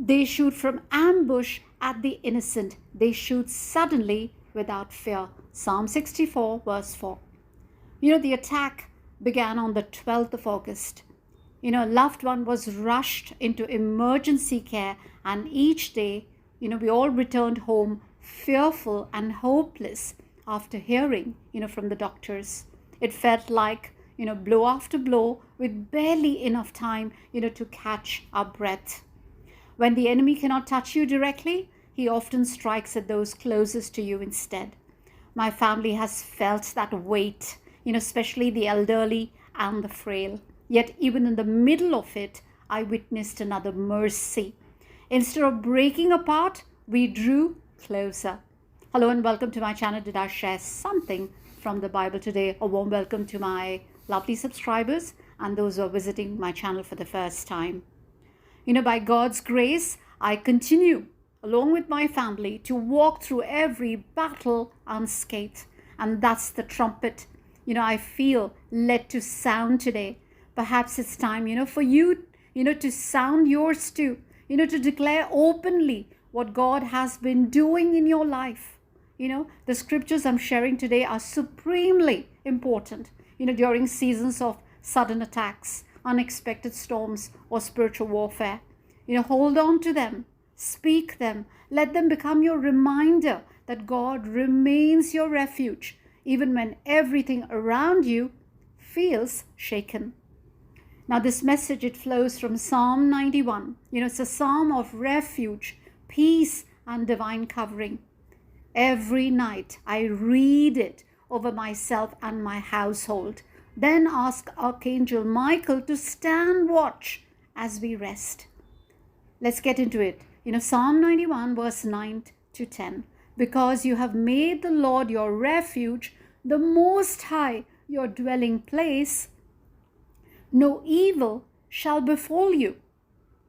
They shoot from ambush at the innocent. They shoot suddenly without fear. Psalm 64 verse 4. The attack began on the 12th of August. A loved one was rushed into emergency care, and each day, we all returned home fearful and hopeless after hearing, from the doctors. It felt like, blow after blow with barely enough time, to catch our breath. When the enemy cannot touch you directly, he often strikes at those closest to you instead. My family has felt that weight, especially the elderly and the frail. Yet even in the middle of it, I witnessed another mercy. Instead of breaking apart, we drew closer. Hello and welcome to my channel. Did I share something from the Bible today? A warm welcome to my lovely subscribers and those who are visiting my channel for the first time. By God's grace, I continue along with my family to walk through every battle unscathed. And that's the trumpet, I feel led to sound today. Perhaps it's time, for you, to sound yours too, to declare openly what God has been doing in your life. The scriptures I'm sharing today are supremely important, during seasons of sudden attacks, unexpected storms, or spiritual warfare. Hold on to them, speak them, let them become your reminder that God remains your refuge, even when everything around you feels shaken. Now this message, it flows from Psalm 91. It's a psalm of refuge, peace, and divine covering. Every night I read it over myself and my household. Then ask Archangel Michael to stand watch as we rest. Let's get into it. Psalm 91 verse 9 to 10. Because you have made the Lord your refuge, the Most High your dwelling place, no evil shall befall you.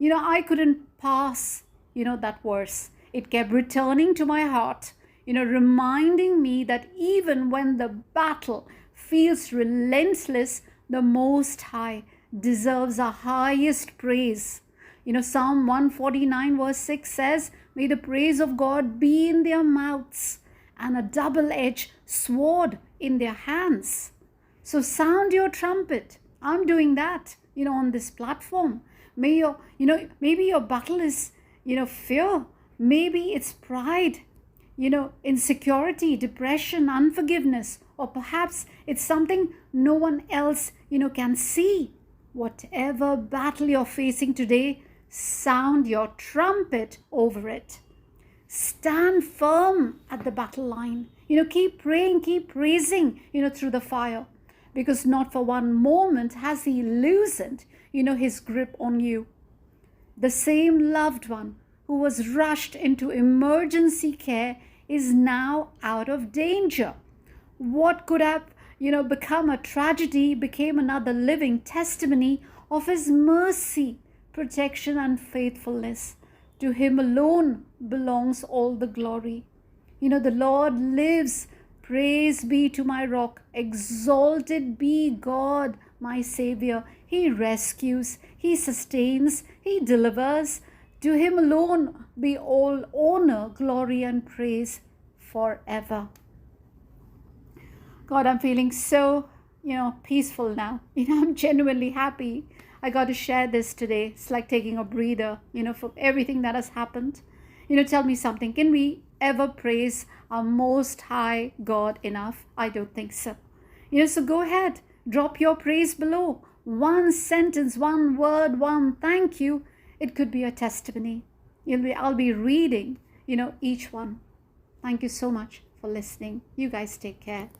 I couldn't pass, that verse. It kept returning to my heart, reminding me that even when the battle feels relentless, the Most High deserves our highest praise. Psalm 149 verse 6 says, may the praise of God be in their mouths and a double-edged sword in their hands. So sound your trumpet. I'm doing that, on this platform. Maybe your battle is, fear. Maybe it's pride, insecurity, depression, unforgiveness, or perhaps it's something no one else, can see. Whatever battle you're facing today, sound your trumpet over it. Stand firm at the battle line. Keep praying, keep praising, through the fire. Because not for one moment has he loosened, his grip on you. The same loved one who was rushed into emergency care is now out of danger. What could have, become a tragedy became another living testimony of his mercy, protection, and faithfulness. To him alone belongs all the glory. The Lord lives. Praise be to my rock. Exalted be God, my Savior. He rescues, he sustains, he delivers. To him alone be all honor, glory, and praise forever. God, I'm feeling so, peaceful now. I'm genuinely happy. I got to share this today. It's like taking a breather, from everything that has happened. Tell me something. Can we ever praise our Most High God enough? I don't think so. So go ahead. Drop your praise below. One sentence, one word, one thank you. It could be a testimony. I'll be reading, each one. Thank you so much for listening. You guys take care.